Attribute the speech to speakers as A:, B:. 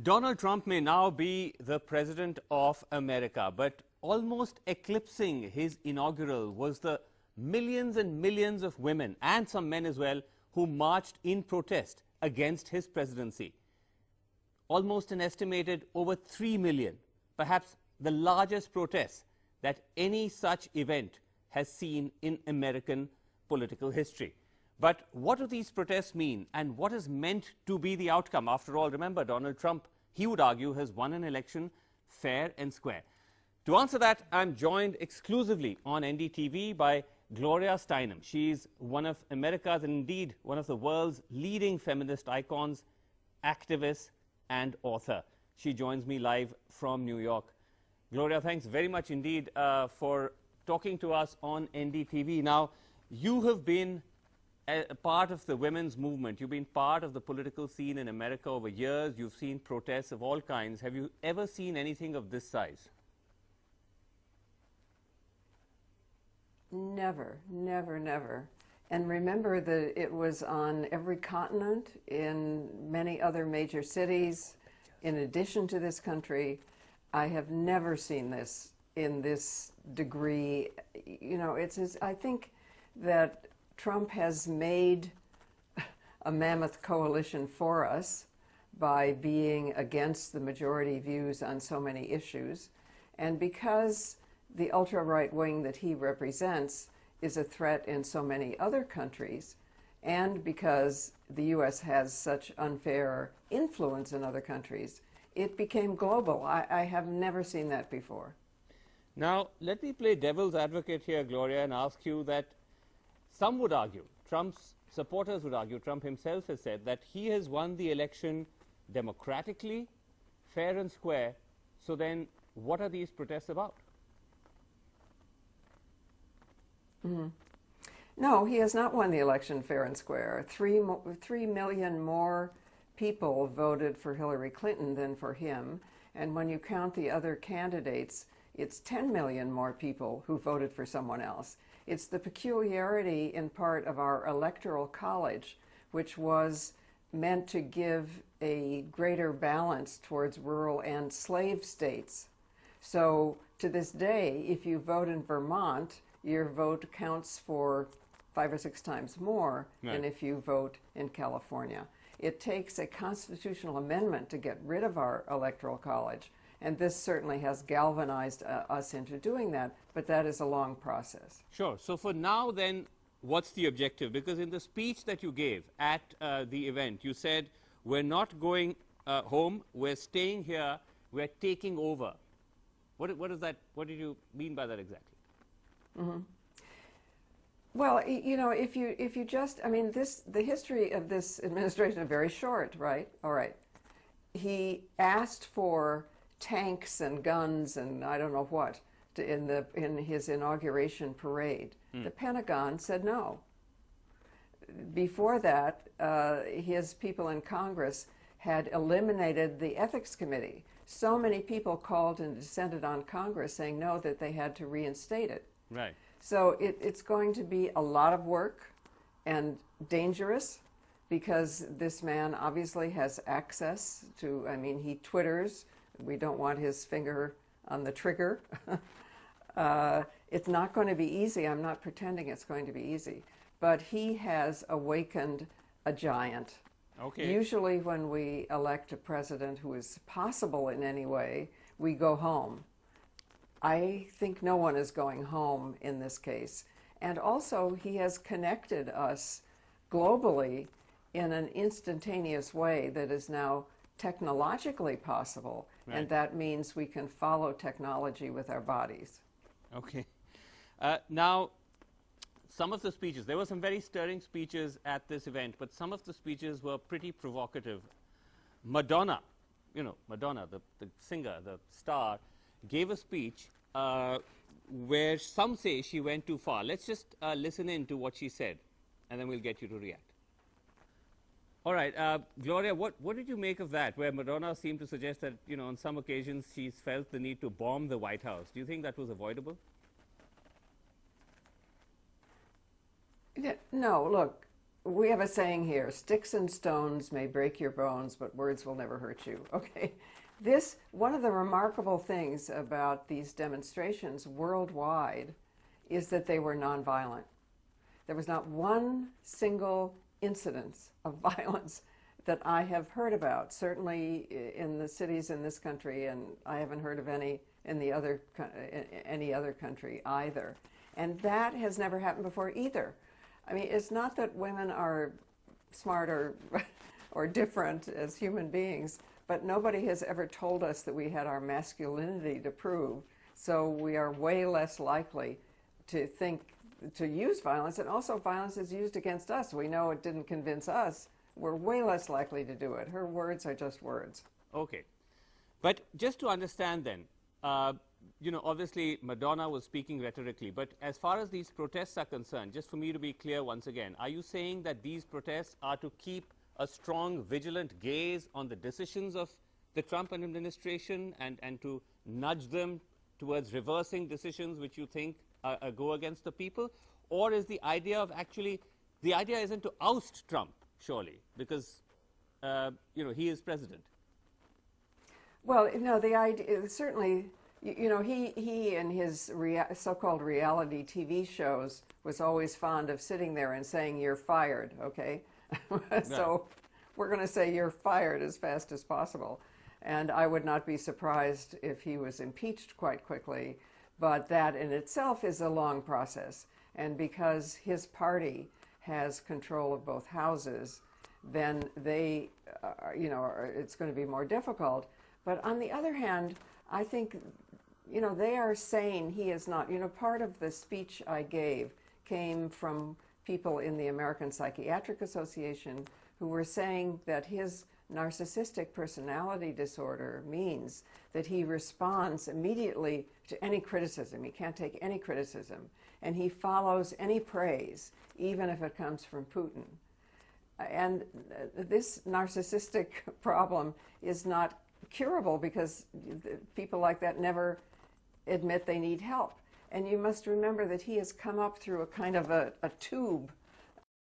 A: Donald Trump may now be the president of America, but almost eclipsing his inaugural was the millions and millions of women, and some men as well, who marched in protest against his presidency. Almost an estimated over 3 million, perhaps the largest protest that any such event has seen in American political history. But what do these protests mean, and what is meant to be the outcome? After all, remember, Donald Trump, he would argue, has won an election fair and square. To answer that, I'm joined exclusively on NDTV by Gloria Steinem. She's one of America's, and indeed one of the world's leading feminist icons, activist and author. She joins me live from New York. Gloria, thanks very much indeed for talking to us on NDTV. Now, you have been a part of the women's movement. You've been part of the political scene in America over years. You've seen protests of all kinds. Have you ever seen anything of this size?
B: Never, never, never. And remember that it was on every continent, in many other major cities, in addition to this country. I have never seen this in this degree. You know, I think that Trump has made a mammoth coalition for us by being against the majority views on so many issues. And because the ultra-right wing that he represents is a threat in so many other countries, and because the U.S. has such unfair influence in other countries, it became global. I have never seen that before.
A: Now, let me play devil's advocate here, Gloria, and ask you that some would argue, Trump's supporters would argue, Trump himself has said that he has won the election democratically, fair and square. So then what are these protests about?
B: Mm-hmm. No, he has not won the election fair and square. 3 million more people voted for Hillary Clinton than for him. And when you count the other candidates, it's 10 million more people who voted for someone else. It's the peculiarity in part of our electoral college, which was meant to give a greater balance towards rural and slave states. So to this day, if you vote in Vermont, your vote counts for 5 or 6 times more than if you vote in California. It takes a constitutional amendment to get rid of our electoral college, and this certainly has galvanized us into doing that, but that is a long process.
A: Sure. So for now then, what's the objective? Because in the speech that you gave at the event, you said, we're not going home, we're staying here, we're taking over. What is that? What did you mean by that exactly?
B: Mm-hmm. Well, you know, if you just, I mean, the history of this administration is very short, right? All right. He asked for tanks and guns and I don't know what in his inauguration parade. The Pentagon said no. Before that, his people in Congress had eliminated the ethics committee. So many people called and dissented on Congress saying no, that they had to reinstate it.
A: Right.
B: So it's going to be a lot of work and dangerous, because this man obviously has access to, I mean, he Twitters. We don't want his finger on the trigger. It's not going to be easy. I'm not pretending it's going to be easy. But he has awakened a giant.
A: Okay.
B: Usually when we elect a president who is possible in any way, we go home. I think no one is going home in this case. And also, he has connected us globally in an instantaneous way that is now technologically possible. Right. And that means we can follow technology with our bodies.
A: Okay. Now, some of the speeches, there were some very stirring speeches at this event, but some of the speeches were pretty provocative. Madonna, you know, Madonna, the singer, the star, gave a speech where some say she went too far. Let's just listen in to what she said, and then we'll get you to react. All right, Gloria, what did you make of that, where Madonna seemed to suggest that, you know, on some occasions she's felt the need to bomb the White House? Do you think that was avoidable?
B: No, look, we have a saying here, sticks and stones may break your bones, but words will never hurt you. Okay. One of the remarkable things about these demonstrations worldwide is that they were nonviolent. There was not one single incidence of violence that I have heard about, certainly in the cities in this country, and I haven't heard of any in any other country either. And that has never happened before either. I mean, it's not that women are smarter or different as human beings, but nobody has ever told us that we had our masculinity to prove. So we are way less likely to use violence, and also violence is used against us. We know it didn't convince us. We're way less likely to do it. Her words are just words.
A: Okay. But just to understand then, obviously Madonna was speaking rhetorically, but as far as these protests are concerned, just for me to be clear once again, are you saying that these protests are to keep a strong, vigilant gaze on the decisions of the Trump administration and to nudge them towards reversing decisions which you think go against the people? Or is the idea of the idea isn't to oust Trump, surely, because, he is president?
B: Well, no, the idea, certainly, he in his so-called reality TV shows was always fond of sitting there and saying, "You're fired," okay? So we're going to say you're fired as fast as possible. And I would not be surprised if he was impeached quite quickly, but that in itself is a long process. And because his party has control of both houses, then they, it's going to be more difficult. But on the other hand, I think, they are saying he is not. Part of the speech I gave came from people in the American Psychiatric Association who were saying that his narcissistic personality disorder means that he responds immediately to any criticism. He can't take any criticism. And he follows any praise, even if it comes from Putin. And this narcissistic problem is not curable because people like that never admit they need help. And you must remember that he has come up through a kind of a tube